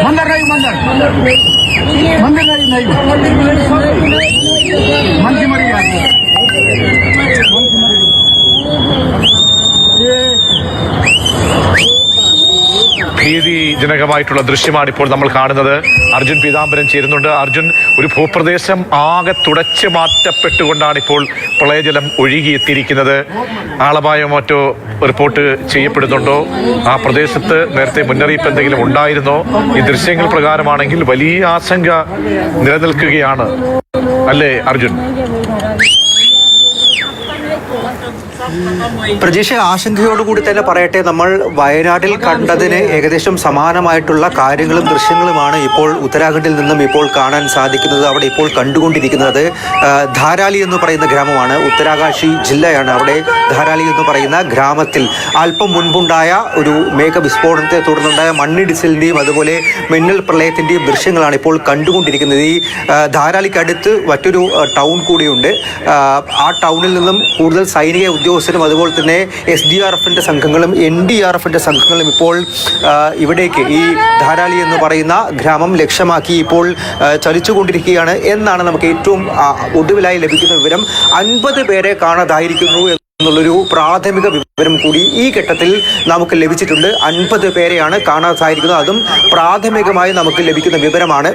मंदिर नहीं मंदिर मंदिर नहीं मंदिर मरी ഭീതിജനകമായിട്ടുള്ള ദൃശ്യമാണ് ഇപ്പോൾ നമ്മൾ കാണുന്നത്. അർജുൻ പീതാംബരൻ ചേരുന്നുണ്ട്. അർജുൻ, ഒരു ഭൂപ്രദേശം ആകെ തുടച്ചു മാറ്റപ്പെട്ടുകൊണ്ടാണ് ഇപ്പോൾ പ്രളയജലം ഒഴുകിയെത്തിയിരിക്കുന്നത്. ആളപായോ മറ്റോ റിപ്പോർട്ട് ചെയ്യപ്പെടുന്നുണ്ടോ? ആ പ്രദേശത്ത് നേരത്തെ മുന്നറിയിപ്പ് എന്തെങ്കിലും ഉണ്ടായിരുന്നോ? ഈ ദൃശ്യങ്ങൾ പ്രകാരമാണെങ്കിൽ വലിയ ആശങ്ക നിലനിൽക്കുകയാണ് അല്ലേ അർജുൻ? പ്രജീഷ, ആശങ്കയോടുകൂടി തന്നെ പറയട്ടെ, നമ്മൾ വയനാട്ടിൽ കണ്ടതിന് ഏകദേശം സമാനമായിട്ടുള്ള കാര്യങ്ങളും ദൃശ്യങ്ങളുമാണ് ഇപ്പോൾ ഉത്തരാഖണ്ഡിൽ നിന്നും ഇപ്പോൾ കാണാൻ സാധിക്കുന്നത്. അവിടെ ഇപ്പോൾ കണ്ടുകൊണ്ടിരിക്കുന്നത് ധാരാലി എന്ന് പറയുന്ന ഗ്രാമമാണ്. ഉത്തരാകാശി ജില്ലയാണ്. അവിടെ ധാരാലി എന്ന് പറയുന്ന ഗ്രാമത്തിൽ അല്പം മുൻപുണ്ടായ ഒരു മേഘവിസ്ഫോടനത്തെ തുടർന്നുണ്ടായ മണ്ണിടിച്ചിലിൻ്റെയും അതുപോലെ മിന്നൽ പ്രളയത്തിൻ്റെയും ദൃശ്യങ്ങളാണ് ഇപ്പോൾ കണ്ടുകൊണ്ടിരിക്കുന്നത്. ഈ ധാരാലിക്കടുത്ത് മറ്റൊരു ടൗൺ കൂടിയുണ്ട്. ആ ടൗണിൽ നിന്നും കൂടുതൽ സൈനിക ഉദ്യോഗസ്ഥരും അതുപോലെ തന്നെ SDRFിൻ്റെ സംഘങ്ങളും NDRFിൻ്റെ സംഘങ്ങളും ഇപ്പോൾ ഇവിടേക്ക് ഈ ധാരാലി എന്ന് പറയുന്ന ഗ്രാമം ലക്ഷ്യമാക്കി ഇപ്പോൾ ചലിച്ചുകൊണ്ടിരിക്കുകയാണ് എന്നാണ് നമുക്ക് ഏറ്റവും ഒടുവിലായി ലഭിക്കുന്ന വിവരം. 50 പേരെ കാണാതായിരിക്കുന്നു എന്നുള്ളൊരു പ്രാഥമിക വിവരം കൂടി ഈ ഘട്ടത്തിൽ നമുക്ക് ലഭിച്ചിട്ടുണ്ട്. 50 പേരെയാണ് കാണാതായിരിക്കുന്നത്. അതും പ്രാഥമികമായി നമുക്ക് ലഭിക്കുന്ന വിവരമാണ്.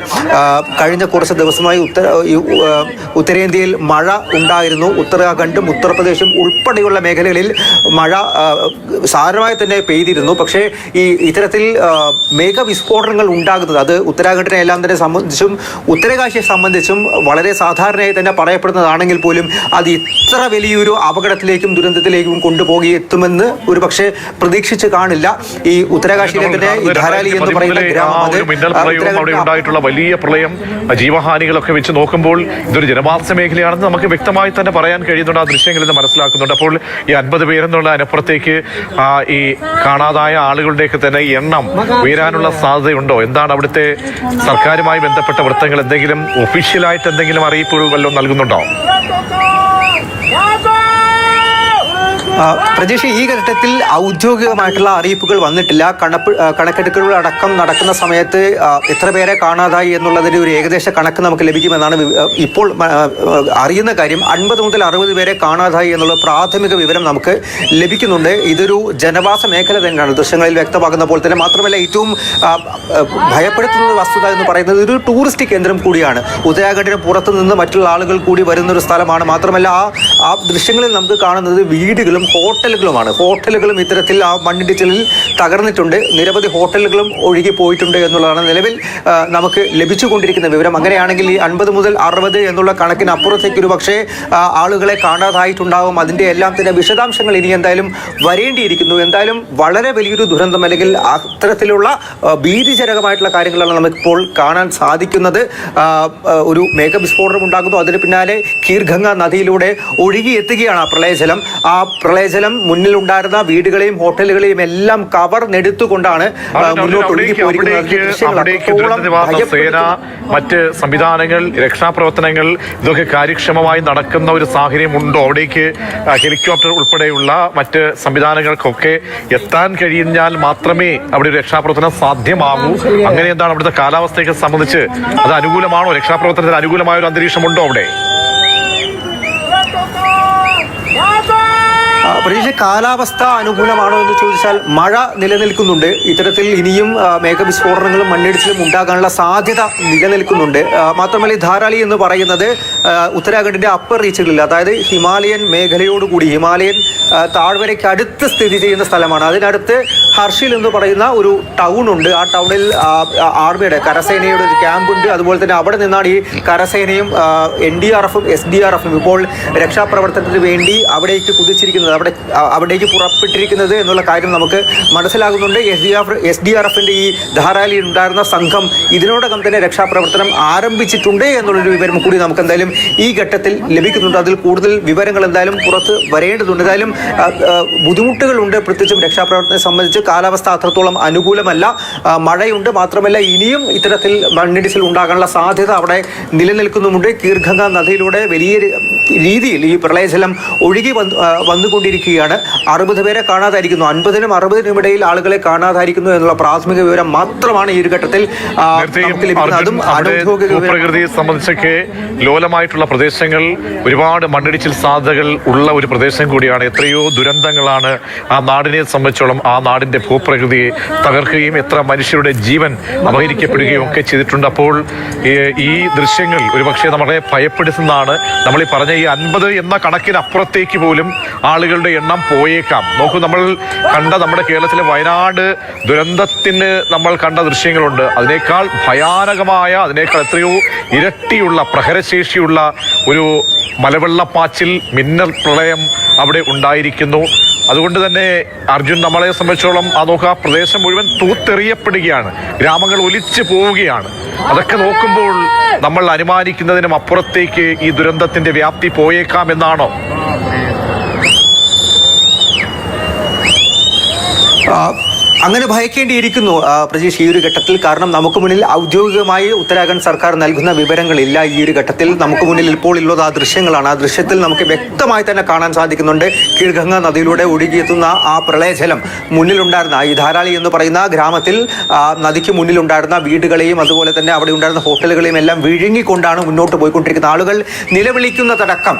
കഴിഞ്ഞ കുറച്ച് ദിവസമായി ഉത്തരേന്ത്യയിൽ മഴ ഉണ്ടായിരുന്നു. ഉത്തരാഖണ്ഡും ഉത്തർപ്രദേശും ഉൾപ്പെടെയുള്ള മേഖലകളിൽ മഴ സാരമായി തന്നെ പെയ്തിരുന്നു. പക്ഷേ ഇത്തരത്തിൽ മേഘവിസ്ഫോടനങ്ങൾ ഉണ്ടാകുന്നത് അത് ഉത്തരാഖണ്ഡിനെ എല്ലാം തന്നെ സംബന്ധിച്ചും ഉത്തരകാശിയെ സംബന്ധിച്ചും വളരെ സാധാരണയായി തന്നെ പറയപ്പെടുന്നതാണെങ്കിൽ പോലും അത് ഇത്ര വലിയൊരു അപകടത്തിലേക്കും ദുരന്തത്തിലേക്കും കൊണ്ടുപോയി എത്തുമെന്ന് ഒരു പക്ഷേ പ്രതീക്ഷിച്ച് കാണില്ല. ഈ ഉത്തരകാശിയിലെ തന്നെ ധാരാലി എന്ന് പറയുന്ന ഗ്രാമം, അവിടെ ഉണ്ടായിട്ടുള്ള വലിയ പ്രളയം, ജീവഹാനികളൊക്കെ വെച്ച് നോക്കുമ്പോൾ ഇതൊരു ജനവാസ മേഖലയാണെന്ന് നമുക്ക് വ്യക്തമായി തന്നെ പറയാൻ കഴിയുന്നുണ്ട്. ആ ദൃശ്യങ്ങളിൽ നിന്ന് മനസ്സിലാക്കുന്നുണ്ട്. അപ്പോൾ ഈ 50 പേരെന്നുള്ള അതിനപ്പുറത്തേക്ക് ഈ കാണാതായ ആളുകളുടെയൊക്കെ തന്നെ എണ്ണം ഉയരാനുള്ള സാധ്യതയുണ്ടോ? എന്താണ് അവിടുത്തെ സർക്കാരുമായി ബന്ധപ്പെട്ട വൃത്തങ്ങൾ എന്തെങ്കിലും ഒഫീഷ്യലായിട്ട് എന്തെങ്കിലും അറിയിപ്പുകൾ വല്ലതും നൽകുന്നുണ്ടോ? പ്രജീഷ്, ഈ ഘട്ടത്തിൽ ഔദ്യോഗികമായിട്ടുള്ള അറിയിപ്പുകൾ വന്നിട്ടില്ല. കണക്കെടുക്കലുകൾ അടക്കം നടക്കുന്ന സമയത്ത് എത്ര പേരെ കാണാതായി എന്നുള്ളതിൻ്റെ ഒരു ഏകദേശ കണക്ക് നമുക്ക് ലഭിക്കുമെന്നാണ് ഇപ്പോൾ അറിയുന്ന കാര്യം. 50 മുതൽ 60 പേരെ കാണാതായി എന്നുള്ള പ്രാഥമിക വിവരം നമുക്ക് ലഭിക്കുന്നുണ്ട്. ഇതൊരു ജനവാസ മേഖല തന്നെയാണ് ദൃശ്യങ്ങളിൽ വ്യക്തമാകുന്ന പോലെ തന്നെ. മാത്രമല്ല, ഏറ്റവും ഭയപ്പെടുത്തുന്ന വസ്തുത എന്ന് പറയുന്നത് ഒരു ടൂറിസ്റ്റ് കേന്ദ്രം കൂടിയാണ്. ഉത്തരാഖണ്ഡിന് പുറത്തു നിന്ന് മറ്റുള്ള ആളുകൾ കൂടി വരുന്നൊരു സ്ഥലമാണ്. മാത്രമല്ല, ആ ദൃശ്യങ്ങളിൽ നമുക്ക് കാണുന്നത് വീടുകളും ഹോട്ടലുകളുമാണ്. ഹോട്ടലുകളും ഇത്തരത്തിൽ ആ മണ്ണിടിച്ചിലിൽ തകർന്നിട്ടുണ്ട്. നിരവധി ഹോട്ടലുകളും ഒഴുകി പോയിട്ടുണ്ട് എന്നുള്ളതാണ് നിലവിൽ നമുക്ക് ലഭിച്ചുകൊണ്ടിരിക്കുന്ന വിവരം. അങ്ങനെയാണെങ്കിൽ ഈ 50 മുതൽ 60 എന്നുള്ള കണക്കിന് അപ്പുറത്തേക്ക് ഒരു പക്ഷേ ആളുകളെ കാണാതായിട്ടുണ്ടാവും. അതിൻ്റെ എല്ലാം തന്നെ വിശദാംശങ്ങൾ ഇനി എന്തായാലും വരേണ്ടിയിരിക്കുന്നു. എന്തായാലും വളരെ വലിയൊരു ദുരന്തം അല്ലെങ്കിൽ അത്തരത്തിലുള്ള ഭീതിജനകമായിട്ടുള്ള കാര്യങ്ങളാണ് നമുക്കിപ്പോൾ കാണാൻ സാധിക്കുന്നത്. ഒരു മേഘവിസ്ഫോടനം ഉണ്ടാകുന്നു. അതിന് പിന്നാലെ ഖീർഗംഗ നദിയിലൂടെ ഒഴുകിയെത്തുകയാണ് ആ പ്രളയജലം. ആ പ്രളയജലം മുന്നിലുണ്ടായിരുന്ന വീടുകളെയും ഹോട്ടലുകളെയും എല്ലാം കവർന്നെടുത്തുകൊണ്ടാണ് മുന്നോട്ട് സേന, മറ്റ് സംവിധാനങ്ങൾ, രക്ഷാപ്രവർത്തനങ്ങൾ ഇതൊക്കെ കാര്യക്ഷമമായി നടക്കുന്ന ഒരു സാഹചര്യം ഉണ്ടോ? അവിടേക്ക് ഹെലികോപ്റ്റർ ഉൾപ്പെടെയുള്ള മറ്റ് സംവിധാനങ്ങൾക്കൊക്കെ എത്താൻ കഴിഞ്ഞാൽ മാത്രമേ അവിടെ ഒരു രക്ഷാപ്രവർത്തനം സാധ്യമാകൂ. അങ്ങനെ എന്താണ് അവിടുത്തെ കാലാവസ്ഥയൊക്കെ സംബന്ധിച്ച്? അത് അനുകൂലമാണോ? രക്ഷാപ്രവർത്തനത്തിന് അനുകൂലമായ ഒരു അന്തരീക്ഷം ഉണ്ടോ അവിടെ? പ്രതീക്ഷ, കാലാവസ്ഥ അനുകൂലമാണോ എന്ന് ചോദിച്ചാൽ മഴ നിലനിൽക്കുന്നുണ്ട്. ഇത്തരത്തിൽ ഇനിയും മേഘവിസ്ഫോടനങ്ങളും മണ്ണിടിച്ചിലും ഉണ്ടാകാനുള്ള സാധ്യത നിലനിൽക്കുന്നുണ്ട്. മാത്രമല്ല, ധാരാലി എന്ന് പറയുന്നത് ഉത്തരാഖണ്ഡിന്റെ അപ്പർ റീച്ചുകളിൽ, അതായത് ഹിമാലയൻ മേഖലയോടുകൂടി ഹിമാലയൻ താഴ്വരയ്ക്ക് അടുത്ത് സ്ഥിതി ചെയ്യുന്ന സ്ഥലമാണ്. അതിനടുത്ത് ഹർഷിൽ എന്ന് പറയുന്ന ഒരു ടൗൺ ഉണ്ട്. ആ ടൗണിൽ ആർമിയുടെ കരസേനയുടെ ഒരു ക്യാമ്പുണ്ട്. അതുപോലെ തന്നെ അവിടെ നിന്നാണ് ഈ കരസേനയും NDRFും SDRFും ഇപ്പോൾ രക്ഷാപ്രവർത്തനത്തിന് വേണ്ടി അവിടേക്ക് കുതിച്ചിരിക്കുന്നത്, അവിടേക്ക് പുറപ്പെട്ടിരിക്കുന്നത് എന്നുള്ള കാര്യം നമുക്ക് മനസ്സിലാകുന്നുണ്ട്. SDRFിൻ്റെ ഈ ധാരാലിയിൽ ഉണ്ടായിരുന്ന സംഘം ഇതിനോടകം തന്നെ രക്ഷാപ്രവർത്തനം ആരംഭിച്ചിട്ടുണ്ട് എന്നുള്ളൊരു വിവരം കൂടി നമുക്ക് എന്തായാലും ഈ ഘട്ടത്തിൽ ലഭിക്കുന്നുണ്ട്. അതിൽ കൂടുതൽ വിവരങ്ങൾ എന്തായാലും പുറത്ത് വരേണ്ടതുണ്ട്. എന്തായാലും ബുദ്ധിമുട്ടുകളുണ്ട്. പ്രത്യേകിച്ചും രക്ഷാപ്രവർത്തനത്തെ സംബന്ധിച്ച് കാലാവസ്ഥ അത്രത്തോളം അനുകൂലമല്ല. മഴയുണ്ട്. മാത്രമല്ല, ഇനിയും ഇത്തരത്തിൽ മണ്ണിടിച്ചിൽ ഉണ്ടാകാനുള്ള സാധ്യത അവിടെ നിലനിൽക്കുന്നുമുണ്ട്. ഖീർഗംഗ നദിയിലൂടെ വലിയ രീതിയിൽ ഈ പ്രളയജലം ഒഴുകി വന്നുകൊണ്ടിരിക്കുകയാണ്. 60 പേരെ കാണാതായിരിക്കുന്നു. 50-നും 60-നും ഇടയിൽ ആളുകളെ കാണാതായിരിക്കുന്നു എന്നുള്ള പ്രാഥമിക വിവരം മാത്രമാണ് ഈ ഒരു ഘട്ടത്തിൽ നമുക്ക് ലഭിക്കുന്നത്. അതും ഭൂപ്രകൃതിയെ സംബന്ധിച്ചൊക്കെ ലോലമായിട്ടുള്ള പ്രദേശങ്ങൾ, ഒരുപാട് മണ്ണിടിച്ചിൽ സാധ്യതകൾ ഉള്ള ഒരു പ്രദേശം കൂടിയാണ്. എത്രയോ ദുരന്തങ്ങളാണ് ആ നാടിനെ സംബന്ധിച്ചോളം ആ നാടിന്റെ ഭൂപ്രകൃതിയെ തകർക്കുകയും എത്ര മനുഷ്യരുടെ ജീവൻ അപഹരിക്കപ്പെടുകയും ഒക്കെ ചെയ്തിട്ടുണ്ട്. അപ്പോൾ ഈ ദൃശ്യങ്ങൾ ഒരുപക്ഷെ നമ്മളെ ഭയപ്പെടുത്തുന്നതാണ്. നമ്മൾ ഈ പറഞ്ഞ ഈ 50 എന്ന കണക്കിനപ്പുറത്തേക്ക് പോലും ആളുകളുടെ എണ്ണം പോയേക്കാം. നോക്കൂ, നമ്മൾ കണ്ട നമ്മുടെ കേരളത്തിലെ വയനാട് ദുരന്തത്തിന് നമ്മൾ കണ്ട ദൃശ്യങ്ങളുണ്ട്. അതിനേക്കാൾ ഭയാനകമായ, അതിനേക്കാൾ എത്രയോ ഇരട്ടിയുള്ള പ്രഹരശേഷിയുള്ള ഒരു മലവെള്ളപ്പാച്ചിൽ, മിന്നൽ പ്രളയം അവിടെ ഉണ്ടായിരിക്കുന്നു. അതുകൊണ്ട് തന്നെ അർജുൻ, നമ്മളെ സംബന്ധിച്ചോളം ആ നോക്കുക, പ്രദേശം മുഴുവൻ തൂത്തെറിയപ്പെടുകയാണ്, ഗ്രാമങ്ങൾ ഒലിച്ചു പോവുകയാണ്. അതൊക്കെ നോക്കുമ്പോൾ നമ്മൾ അനുമാനിക്കുന്നതിനും അപ്പുറത്തേക്ക് ഈ ദുരന്തത്തിന്റെ വ്യാപ്തി പോയേക്കാം എന്നാണോ? അങ്ങനെ ഭയക്കേണ്ടിയിരിക്കുന്നു പ്രജീഷ് ഈ ഒരു ഘട്ടത്തിൽ. കാരണം നമുക്ക് മുന്നിൽ ഔദ്യോഗികമായി ഉത്തരാഖണ്ഡ് സർക്കാർ നൽകുന്ന വിവരങ്ങളില്ല. ഈ ഒരു ഘട്ടത്തിൽ നമുക്ക് മുന്നിൽ ഇപ്പോൾ ഉള്ളത് ആ ദൃശ്യങ്ങളാണ്. ആ ദൃശ്യത്തിൽ നമുക്ക് വ്യക്തമായി തന്നെ കാണാൻ സാധിക്കുന്നുണ്ട് കീഴ്ഗംഗ നദിയിലൂടെ ഒഴുകിയെത്തുന്ന ആ പ്രളയജലം മുന്നിലുണ്ടായിരുന്ന ഈ ധാരാളി എന്ന് പറയുന്ന ഗ്രാമത്തിൽ നദിക്ക് മുന്നിലുണ്ടായിരുന്ന വീടുകളെയും അതുപോലെ തന്നെ അവിടെ ഉണ്ടായിരുന്ന ഹോട്ടലുകളെയും എല്ലാം വിഴുങ്ങിക്കൊണ്ടാണ് മുന്നോട്ട് പോയിക്കൊണ്ടിരിക്കുന്നത്. ആളുകൾ നിലവിളിക്കുന്നതടക്കം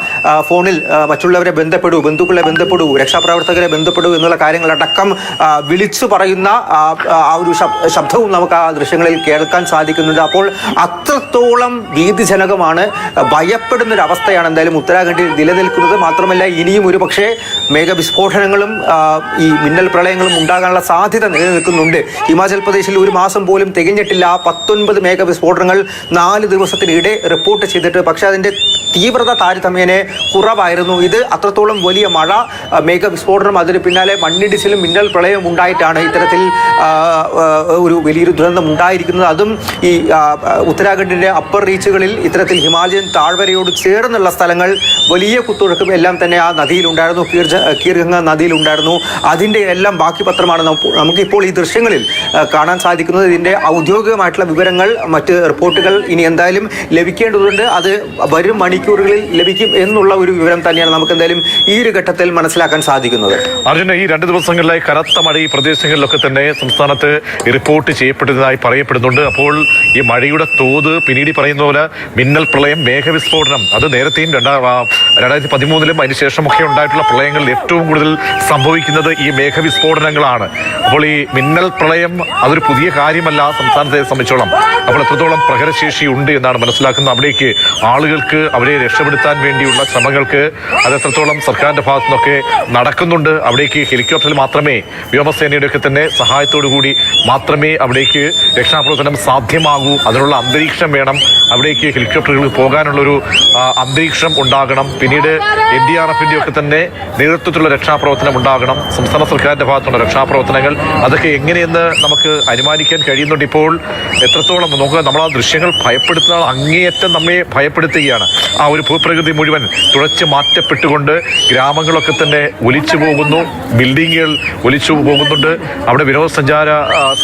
ഫോണിൽ മറ്റുള്ളവരെ ബന്ധപ്പെടൂ, ബന്ധുക്കളെ ബന്ധപ്പെടൂ, രക്ഷാപ്രവർത്തകരെ ബന്ധപ്പെടൂ എന്നുള്ള കാര്യങ്ങളടക്കം വിളിച്ചു പറയുന്ന ആ ഒരു ശബ്ദവും നമുക്ക് ആ ദൃശ്യങ്ങളിൽ കേൾക്കാൻ സാധിക്കുന്നുണ്ട്. അപ്പോൾ അത്രത്തോളം ഭീതിജനകമാണ്, ഭയപ്പെടുന്നൊരവസ്ഥയാണ് എന്തായാലും ഉത്തരാഖണ്ഡിൽ നിലനിൽക്കുന്നത്. മാത്രമല്ല ഇനിയും ഒരു പക്ഷേ മേഘവിസ്ഫോടനങ്ങളും ഈ മിന്നൽ പ്രളയങ്ങളും ഉണ്ടാകാനുള്ള സാധ്യത നിലനിൽക്കുന്നുണ്ട്. ഹിമാചൽ പ്രദേശിൽ ഒരു മാസം പോലും തികഞ്ഞിട്ടില്ല 19 മേഘവിസ്ഫോടനങ്ങൾ 4 ദിവസത്തിനിടെ റിപ്പോർട്ട് ചെയ്തിട്ട്. പക്ഷേ അതിൻ്റെ തീവ്രത താരതമ്യേന കുറവായിരുന്നു. ഇത് അത്രത്തോളം വലിയ മഴ, മേഘവിസ്ഫോടനം, അതിന് പിന്നാലെ മണ്ണിടിച്ചിലും മിന്നൽ പ്രളയവും ഉണ്ടായിട്ടാണ് ഇത്തരത്തിൽ ഒരു വലിയൊരു ദുരന്തം ഉണ്ടായിരിക്കുന്നത്. അതും ഈ ഉത്തരാഖണ്ഡിന്റെ അപ്പർ റീച്ചുകളിൽ ഇത്തരത്തിൽ ഹിമാലയൻ താഴ്വരയോട് ചേർന്നുള്ള സ്ഥലങ്ങൾ വലിയ കുത്തൊഴുക്കും എല്ലാം തന്നെ ആ നദിയിലുണ്ടായിരുന്നു, കീർഗംഗ നദിയിലുണ്ടായിരുന്നു. അതിൻ്റെ എല്ലാം ബാക്കി പത്രമാണ് നമുക്കിപ്പോൾ ഈ ദൃശ്യങ്ങളിൽ കാണാൻ സാധിക്കുന്നത്. ഇതിൻ്റെ ഔദ്യോഗികമായിട്ടുള്ള വിവരങ്ങൾ, മറ്റ് റിപ്പോർട്ടുകൾ ഇനി എന്തായാലും ലഭിക്കേണ്ടതുണ്ട്. അത് വരും മണിക്കൂറുകളിൽ ലഭിക്കും എന്നുള്ള ഒരു വിവരം തന്നെയാണ് നമുക്ക് എന്തായാലും ഈ ഒരു ഘട്ടത്തിൽ മനസ്സിലാക്കാൻ സാധിക്കുന്നത്. അർജുന, ഈ 2 ദിവസങ്ങളിലായി കനത്ത മഴ ഈ പ്രദേശങ്ങളിലൊക്കെ തന്നെ സംസ്ഥാനത്ത് റിപ്പോർട്ട് ചെയ്യപ്പെടുന്നതായി പറയപ്പെടുന്നുണ്ട്. അപ്പോൾ ഈ മഴയുടെ തോത്, പിന്നീട് പറയുന്ന പോലെ മിന്നൽ പ്രളയം, മേഘവിസ്ഫോടനം, അത് നേരത്തെയും 2013-ലും അതിനുശേഷമൊക്കെ ഉണ്ടായിട്ടുള്ള പ്രളയങ്ങളിൽ ഏറ്റവും കൂടുതൽ സംഭവിക്കുന്നത് ഈ മേഘവിസ്ഫോടനങ്ങളാണ്. അപ്പോൾ ഈ മിന്നൽ പ്രളയം അതൊരു പുതിയ കാര്യമല്ല സംസ്ഥാനത്തെ സംബന്ധിച്ചോളം. അപ്പോൾ എത്രത്തോളം പ്രഹരശേഷി ഉണ്ട് എന്നാണ് മനസ്സിലാക്കുന്നത്. അവിടേക്ക് ആളുകൾക്ക് അവരെ രക്ഷപ്പെടുത്താൻ വേണ്ടിയുള്ള ശ്രമങ്ങൾക്ക് അത് എത്രത്തോളം സർക്കാരിന്റെ ഭാഗത്തു നിന്നൊക്കെ നടക്കുന്നുണ്ട്. അവിടേക്ക് ഹെലികോപ്റ്ററിൽ മാത്രമേ, വ്യോമസേനയുടെ ഒക്കെ തന്നെ സഹായത്തോടു കൂടി മാത്രമേ അവിടേക്ക് രക്ഷാപ്രവർത്തനം സാധ്യമാകൂ. അതിനുള്ള അന്തരീക്ഷം വേണം. അവിടേക്ക് ഹെലികോപ്റ്ററുകൾ പോകാനുള്ളൊരു അന്തരീക്ഷം ഉണ്ടാകണം. പിന്നീട് NDRFന്റെ ഒക്കെ തന്നെ നേതൃത്വത്തിലുള്ള രക്ഷാപ്രവർത്തനം ഉണ്ടാകണം. സംസ്ഥാന സർക്കാരിന്റെ ഭാഗത്തുള്ള രക്ഷാപ്രവർത്തനങ്ങൾ അതൊക്കെ എങ്ങനെയെന്ന് നമുക്ക് അനുമാനിക്കാൻ കഴിയുന്നുണ്ട്. ഇപ്പോൾ എത്രത്തോളം നോക്കുക, നമ്മൾ ആ ദൃശ്യങ്ങൾ ഭയപ്പെടുത്തുന്ന അങ്ങേയറ്റം നമ്മെ ഭയപ്പെടുത്തുകയാണ്. ആ ഒരു ഭൂപ്രകൃതി മുഴുവൻ തുളച്ച് മാറ്റപ്പെട്ടുകൊണ്ട് ഗ്രാമങ്ങളൊക്കെ തന്നെ ഒലിച്ചു പോകുന്നു, ബിൽഡിങ്ങുകൾ ഒലിച്ചു പോകുന്നുണ്ട്. അവിടെ വിനോദസഞ്ചാര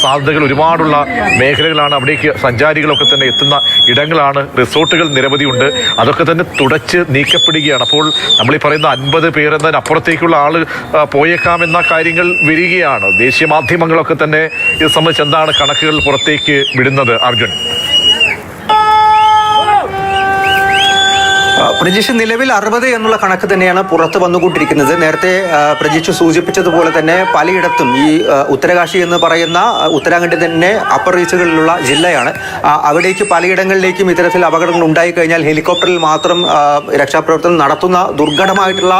സാധ്യതകൾ ഒരുപാടുള്ള മേഖലകളാണ്. അവിടേക്ക് സഞ്ചാരികളൊക്കെ തന്നെ എത്തുന്ന ഇടങ്ങളാണ്. റിസോർട്ടുകൾ നിരവധിയുണ്ട്. അതൊക്കെ തന്നെ തുടച്ച് നീക്കപ്പെടുകയാണ്. അപ്പോൾ നമ്മൾ ഈ പറയുന്ന 50 പേരെന്നതിനപ്പുറത്തേക്കുള്ള ആള് പോയേക്കാമെന്ന കാര്യങ്ങൾ വരികയാണ്. ദേശീയ മാധ്യമങ്ങളൊക്കെ തന്നെ ഇത് സംബന്ധിച്ച് എന്താണ് കണക്കുകൾ പുറത്തേക്ക് വിടുന്നത് അർജുൻ? പ്രജീഷ്, നിലവിൽ 60 എന്നുള്ള കണക്ക് തന്നെയാണ് പുറത്ത് വന്നുകൊണ്ടിരിക്കുന്നത്. നേരത്തെ പ്രജീഷ് സൂചിപ്പിച്ചതുപോലെ തന്നെ പലയിടത്തും ഈ ഉത്തരകാശി എന്ന് പറയുന്ന ഉത്തരാഖണ്ഡിൽ തന്നെ അപ്പർ റീച്ചുകളിലുള്ള ജില്ലയാണ്. അവിടേക്ക് പലയിടങ്ങളിലേക്കും ഇത്തരത്തിൽ അപകടങ്ങൾ ഉണ്ടായിക്കഴിഞ്ഞാൽ ഹെലികോപ്റ്ററിൽ മാത്രം രക്ഷാപ്രവർത്തനം നടത്തുന്ന ദുർഘടമായിട്ടുള്ള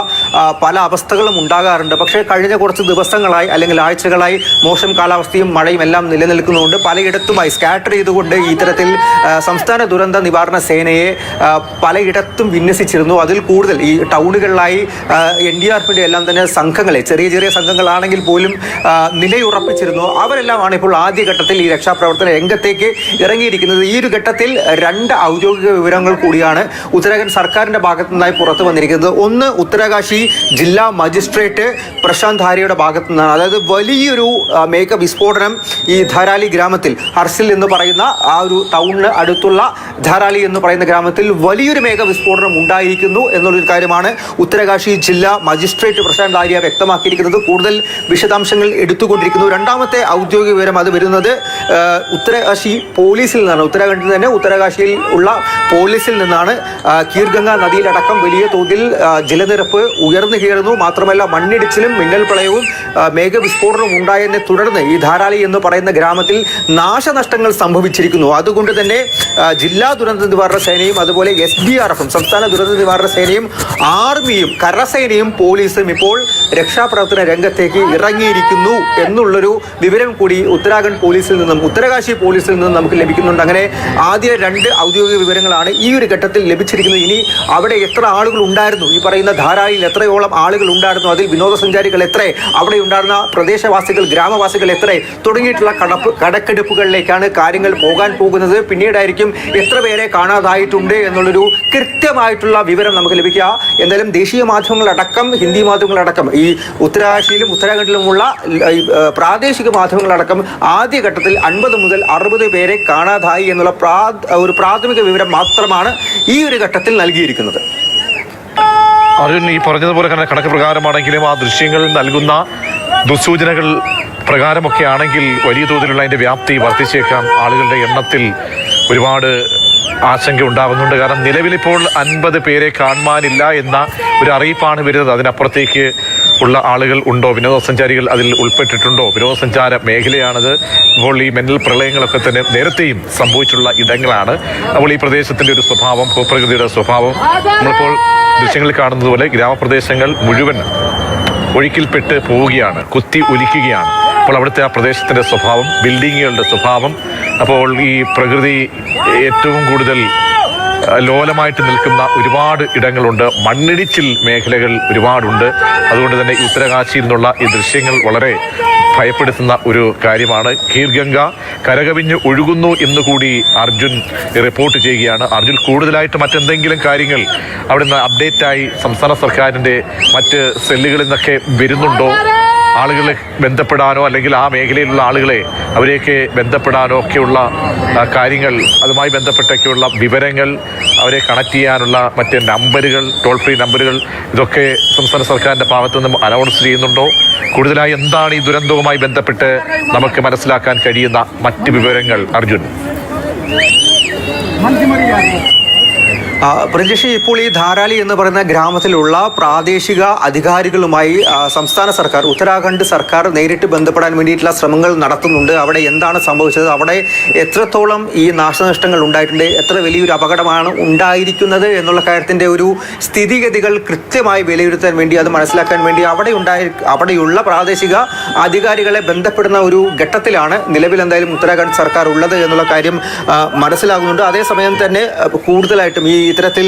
പല അവസ്ഥകളും ഉണ്ടാകാറുണ്ട്. പക്ഷേ കഴിഞ്ഞ കുറച്ച് ദിവസങ്ങളായി അല്ലെങ്കിൽ ആഴ്ചകളായി മോശം കാലാവസ്ഥയും മഴയും എല്ലാം നിലനിൽക്കുന്നുണ്ട്. പലയിടത്തുമായി സ്കാറ്റർ ചെയ്തുകൊണ്ട് ഇത്തരത്തിൽ സംസ്ഥാന ദുരന്ത നിവാരണ സേനയെ പലയിടത്തും വിന്യസിച്ചിരുന്നു. അതിൽ കൂടുതൽ ഈ ടൗണുകളിലായി NDRFന്റെ എല്ലാം തന്നെ സംഘങ്ങളെ, ചെറിയ ചെറിയ സംഘങ്ങളാണെങ്കിൽ പോലും നിലയുറപ്പിച്ചിരുന്നു. അവരെല്ലാമാണ് ഇപ്പോൾ ആദ്യഘട്ടത്തിൽ ഈ രക്ഷാപ്രവർത്തന രംഗത്തേക്ക് ഇറങ്ങിയിരിക്കുന്നത്. ഈ ഒരു ഘട്ടത്തിൽ 2 ഔദ്യോഗിക വിവരങ്ങൾ കൂടിയാണ് ഉത്തരാഖണ്ഡ് സർക്കാരിന്റെ ഭാഗത്തു നിന്നായി പുറത്തു വന്നിരിക്കുന്നത്. ഒന്ന്, ഉത്തരകാശി ജില്ലാ മജിസ്ട്രേറ്റ് പ്രശാന്ത് ധാരിയുടെ ഭാഗത്തു നിന്നാണ്. അതായത് വലിയൊരു മേഘ വിസ്ഫോടനം ഈ ധാരാലി ഗ്രാമത്തിൽ, ഹർസിൽ എന്ന് പറയുന്ന ആ ഒരു ടൗണിന് അടുത്തുള്ള ധാരാലി എന്ന് പറയുന്ന ഗ്രാമത്തിൽ വലിയൊരു മേഘ വിസ്ഫോടനം ഉണ്ടായിരിക്കുന്നു എന്നുള്ളൊരു കാര്യമാണ് ഉത്തരകാശി ജില്ലാ മജിസ്ട്രേറ്റ് പ്രശാന്ത് ധാരിയ വ്യക്തമാക്കിയിരിക്കുന്നത്. കൂടുതൽ വിശദാംശങ്ങൾ എടുത്തുകൊണ്ടിരിക്കുന്നു. രണ്ടാമത്തെ ഔദ്യോഗിക വിവരം അത് വരുന്നത് ഉത്തരകാശി പോലീസിൽ നിന്നാണ്. ഉത്തരാഖണ്ഡിൽ തന്നെ ഉത്തരകാശിയിൽ ഉള്ള പോലീസിൽ നിന്നാണ്. കീർഗംഗ നദിയിലടക്കം വലിയ തോതിൽ ജലനിരപ്പ് ഉയർന്നു കയറുന്നു. മാത്രമല്ല മണ്ണിടിച്ചിലും മിന്നൽ പ്രളയവും മേഘവിസ്ഫോടനവും ഉണ്ടായതിനെ തുടർന്ന് ഈ ധാരാലി എന്ന് പറയുന്ന ഗ്രാമത്തിൽ നാശനഷ്ടങ്ങൾ സംഭവിച്ചിരിക്കുന്നു. അതുകൊണ്ട് തന്നെ ജില്ലാ ദുരന്ത നിവാരണ സേനയും അതുപോലെ SDRF-ഉം സംസ്ഥാന ദുരന്ത നിവാരണ സേനയും ആർമിയും കരസേനയും പോലീസും ഇപ്പോൾ രക്ഷാപ്രവർത്തന രംഗത്തേക്ക് ഇറങ്ങിയിരിക്കുന്നു എന്നുള്ളൊരു വിവരം കൂടി ഉത്തരാഖണ്ഡ് പോലീസിൽ നിന്നും ഉത്തരകാശി പോലീസിൽ നിന്നും നമുക്ക് ലഭിക്കുന്നുണ്ട്. അങ്ങനെ ആദ്യ 2 ഔദ്യോഗിക വിവരങ്ങളാണ് ഈ ഒരു ഘട്ടത്തിൽ ലഭിച്ചിരിക്കുന്നത്. ഇനി അവിടെ എത്ര ആളുകൾ ഉണ്ടായിരുന്നു, ഈ പറയുന്ന ധാരാളിയിൽ എത്രയോളം ആളുകൾ ഉണ്ടായിരുന്നു, അതിൽ വിനോദസഞ്ചാരികൾ എത്ര, അവിടെ ഉണ്ടായിരുന്ന പ്രദേശവാസികൾ ഗ്രാമവാസികൾ എത്ര തുടങ്ങിയിട്ടുള്ള കണക്കെടുപ്പുകളിലേക്കാണ് കാര്യങ്ങൾ പോകാൻ പോകുന്നത്. പിന്നീടായിരിക്കും എത്ര പേരെ കാണാതായിട്ടുണ്ട് എന്നുള്ളൊരു കൃത്യമായിട്ടുള്ള വിവരം നമുക്ക് ലഭിക്കുക. എന്തായാലും ദേശീയ മാധ്യമങ്ങളടക്കം ഹിന്ദി മാധ്യമങ്ങളടക്കം ഈ ഉത്തരകാശിയിലും ഉത്തരാഖണ്ഡിലുമുള്ള പ്രാദേശിക മാധ്യമങ്ങളടക്കം ആദ്യഘട്ടത്തിൽ 50 മുതൽ 60 പേരെ കാണാതായി എന്നുള്ള ഒരു പ്രാഥമിക വിവരം മാത്രമാണ് ഈ ഒരു ഘട്ടത്തിൽ നൽകിയിരിക്കുന്നത്. അർജുൻ, ഈ പറഞ്ഞതുപോലെ തന്നെ കണക്ക് പ്രകാരമാണെങ്കിലും ആ ദൃശ്യങ്ങൾ നൽകുന്ന ദുസൂചനകൾ പ്രകാരമൊക്കെ ആണെങ്കിൽ വലിയ തോതിലുള്ള അതിന്റെ വ്യാപ്തി വർദ്ധിച്ചേക്കാം. ആളുകളുടെ എണ്ണത്തിൽ ഒരുപാട് ആശങ്ക ഉണ്ടാകുന്നുണ്ട്. കാരണം നിലവിലിപ്പോൾ 50 പേരെ കാണുവാനില്ല എന്ന ഒരു അറിയിപ്പാണ് വരുന്നത്. അതിനപ്പുറത്തേക്ക് ഉള്ള ആളുകൾ ഉണ്ടോ, വിനോദസഞ്ചാരികൾ അതിൽ ഉൾപ്പെട്ടിട്ടുണ്ടോ? വിനോദസഞ്ചാര മേഖലയാണത്. ഇപ്പോൾ ഈ മിന്നൽ പ്രളയങ്ങളൊക്കെ തന്നെ നേരത്തെയും സംഭവിച്ചിട്ടുള്ള ഇടങ്ങളാണ്. അപ്പോൾ ഈ പ്രദേശത്തിന്റെ ഒരു സ്വഭാവം, ഭൂപ്രകൃതിയുടെ സ്വഭാവം നമ്മളിപ്പോൾ ദൃശ്യങ്ങളിൽ കാണുന്നത് പോലെ ഗ്രാമപ്രദേശങ്ങൾ മുഴുവൻ ഒഴുക്കിൽപ്പെട്ട് പോവുകയാണ്, കുത്തി ഒലിക്കുകയാണ്. അപ്പോൾ അവിടുത്തെ ആ പ്രദേശത്തിന്റെ സ്വഭാവം, ബിൽഡിങ്ങുകളുടെ സ്വഭാവം, അപ്പോൾ ഈ പ്രകൃതി ഏറ്റവും കൂടുതൽ ലോലമായിട്ട് നിൽക്കുന്ന ഒരുപാട് ഇടങ്ങളുണ്ട്. മണ്ണിടിച്ചിൽ മേഖലകൾ ഒരുപാടുണ്ട്. അതുകൊണ്ട് തന്നെ ഈ ഉത്തരകാശിയിൽ നിന്നുള്ള ഈ ദൃശ്യങ്ങൾ വളരെ ഭയപ്പെടുത്തുന്ന ഒരു കാര്യമാണ്. ഖീർഗംഗ കരകവിഞ്ഞ് ഒഴുകുന്നു എന്നുകൂടി അർജുൻ റിപ്പോർട്ട് ചെയ്യുകയാണ്. അർജുൻ, കൂടുതലായിട്ട് മറ്റെന്തെങ്കിലും കാര്യങ്ങൾ അവിടെ നിന്ന് അപ്ഡേറ്റായി സംസ്ഥാന സർക്കാരിന്റെ മറ്റ് സെല്ലുകളിൽ നിന്നൊക്കെ വരുന്നുണ്ടോ? ആളുകളെ ബന്ധപ്പെടാനോ അല്ലെങ്കിൽ ആ മേഖലയിലുള്ള ആളുകളെ അവരെയൊക്കെ ബന്ധപ്പെടാനോ ഒക്കെയുള്ള കാര്യങ്ങൾ, അതുമായി ബന്ധപ്പെട്ടൊക്കെയുള്ള വിവരങ്ങൾ, അവരെ കണക്ട് ചെയ്യാനുള്ള മറ്റ് നമ്പറുകൾ, ടോൾ ഫ്രീ നമ്പറുകൾ, ഇതൊക്കെ സംസ്ഥാന സർക്കാരിന്റെ ഭാഗത്തു നിന്നും അനൗൺസ് ചെയ്യുന്നുണ്ടോ? കൂടുതലായി എന്താണ് ഈ ദുരന്തവുമായി ബന്ധപ്പെട്ട് നമുക്ക് മനസ്സിലാക്കാൻ കഴിയുന്ന മറ്റ് വിവരങ്ങൾ അർജുൻ? പ്രജേഷ്, ഇപ്പോൾ ഈ ധാരാലി എന്ന് പറയുന്ന ഗ്രാമത്തിലുള്ള പ്രാദേശിക അധികാരികളുമായി സംസ്ഥാന സർക്കാർ, ഉത്തരാഖണ്ഡ് സർക്കാർ നേരിട്ട് ബന്ധപ്പെടാൻ വേണ്ടിയിട്ടുള്ള ശ്രമങ്ങൾ നടത്തുന്നുണ്ട്. അവിടെ എന്താണ് സംഭവിച്ചത്, അവിടെ എത്രത്തോളം ഈ നാശനഷ്ടങ്ങൾ ഉണ്ടായിട്ടുണ്ട്, എത്ര വലിയൊരു അപകടമാണ് ഉണ്ടായിരിക്കുന്നത് എന്നുള്ള കാര്യത്തിൻ്റെ ഒരു സ്ഥിതിഗതികൾ കൃത്യമായി വിലയിരുത്താൻ വേണ്ടി, അത് മനസ്സിലാക്കാൻ വേണ്ടി അവിടെയുള്ള പ്രാദേശിക അധികാരികളെ ബന്ധപ്പെടുന്ന ഒരു ഘട്ടത്തിലാണ് നിലവിൽ എന്തായാലും ഉത്തരാഖണ്ഡ് സർക്കാർ ഉള്ളത് എന്നുള്ള കാര്യം മനസ്സിലാകുന്നുണ്ട്. അതേസമയം തന്നെ കൂടുതലായിട്ടും ഈ ഇത്തരത്തിൽ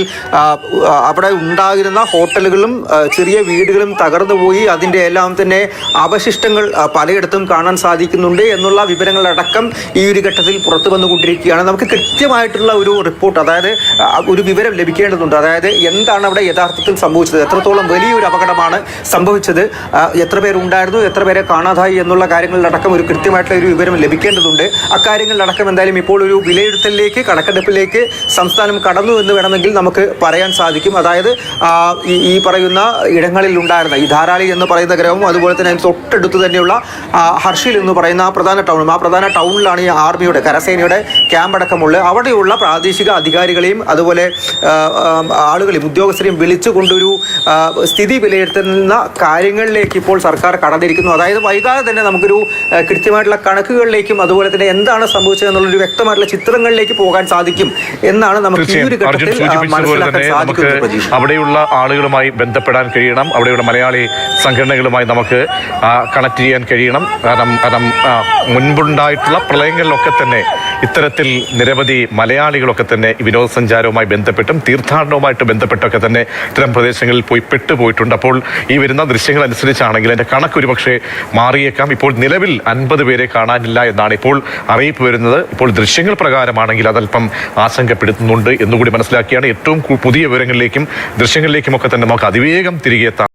അവിടെ ഉണ്ടായിരുന്ന ഹോട്ടലുകളും ചെറിയ വീടുകളും തകർന്നു പോയി, അതിൻ്റെ എല്ലാം തന്നെ അവശിഷ്ടങ്ങൾ പലയിടത്തും കാണാൻ സാധിക്കുന്നുണ്ട് എന്നുള്ള വിവരങ്ങളടക്കം ഈ ഒരു ഘട്ടത്തിൽ പുറത്തു വന്നുകൊണ്ടിരിക്കുകയാണ്. നമുക്ക് കൃത്യമായിട്ടുള്ള ഒരു റിപ്പോർട്ട്, അതായത് ഒരു വിവരം ലഭിക്കേണ്ടതുണ്ട്. അതായത് എന്താണ് അവിടെ യഥാർത്ഥത്തിൽ സംഭവിച്ചത്, എത്രത്തോളം വലിയൊരു അപകടമാണ് സംഭവിച്ചത്, എത്ര പേരുണ്ടായിരുന്നു, എത്ര പേരെ കാണാതായി എന്നുള്ള കാര്യങ്ങളിലടക്കം ഒരു കൃത്യമായിട്ടുള്ള ഒരു വിവരം ലഭിക്കേണ്ടതുണ്ട്. അക്കാര്യങ്ങളിലടക്കം എന്തായാലും ഇപ്പോൾ ഒരു വിലയിരുത്തലിലേക്ക്, കണക്കെടുപ്പിലേക്ക് സംസ്ഥാനം കടന്നു എന്ന് വേണമെങ്കിൽ നമുക്ക് പറയാൻ സാധിക്കും. അതായത് ഈ പറയുന്ന ഇടങ്ങളിൽ ഉണ്ടായിരുന്ന ഈ ധാരാലി എന്ന് പറയുന്ന ഗ്രാമവും അതുപോലെ തന്നെ തൊട്ടടുത്ത് തന്നെയുള്ള ഹർഷിൽ എന്ന് പറയുന്ന ആ പ്രധാന ടൗണിലാണ് ഈ ആർമിയുടെ, കരസേനയുടെ ക്യാമ്പ് അടക്കമുള്ളത്. അവിടെയുള്ള പ്രാദേശിക അധികാരികളെയും അതുപോലെ ആളുകളെയും ഉദ്യോഗസ്ഥരെയും വിളിച്ചുകൊണ്ടൊരു സ്ഥിതി വിലയിരുത്തുന്ന കാര്യങ്ങളിലേക്ക് ഇപ്പോൾ സർക്കാർ കടന്നിരിക്കുന്നു. അതായത് വൈകാതെ തന്നെ നമുക്കൊരു കൃത്യമായിട്ടുള്ള കണക്കുകളിലേക്കും അതുപോലെ തന്നെ എന്താണ് സംഭവിച്ചത് എന്നുള്ളൊരു വ്യക്തമായിട്ടുള്ള ചിത്രങ്ങളിലേക്ക് പോകാൻ സാധിക്കും എന്നാണ് നമുക്ക് ഈ ഒരു ഘട്ടത്തിൽ സൂചിപ്പിച്ചതുപോലെ തന്നെ നമുക്ക് അവിടെയുള്ള ആളുകളുമായി ബന്ധപ്പെടാൻ കഴിയണം. അവിടെയുള്ള മലയാളി സംഘടനകളുമായി നമുക്ക് കണക്ട് ചെയ്യാൻ കഴിയണം. കാരണം മുൻപുണ്ടായിട്ടുള്ള പ്രളയങ്ങളിലൊക്കെ തന്നെ ഇത്തരത്തിൽ നിരവധി മലയാളികളൊക്കെ തന്നെ വിനോദസഞ്ചാരവുമായി ബന്ധപ്പെട്ടും തീർത്ഥാടനവുമായിട്ട് ബന്ധപ്പെട്ടൊക്കെ തന്നെ ഇത്തരം പ്രദേശങ്ങളിൽ പോയി പെട്ടുപോയിട്ടുണ്ട്. അപ്പോൾ ഈ വരുന്ന ദൃശ്യങ്ങൾ അനുസരിച്ചാണെങ്കിൽ അതിന്റെ കണക്ക് ഒരുപക്ഷെ മാറിയേക്കാം. ഇപ്പോൾ നിലവിൽ 50 പേരെ കാണാനില്ല എന്നാണ് ഇപ്പോൾ അറിയിപ്പ് വരുന്നത്. ഇപ്പോൾ ദൃശ്യങ്ങൾ പ്രകാരമാണെങ്കിൽ അതല്പം ആശങ്കപ്പെടുത്തുന്നുണ്ട് എന്നുകൂടി മനസ്സിലാക്കിയാണ് ഏറ്റവും പുതിയ വിവരങ്ങളിലേക്കും ദൃശ്യങ്ങളിലേക്കും ഒക്കെ തന്നെ നമുക്ക് അതിവേഗം തിരികെ എത്താം.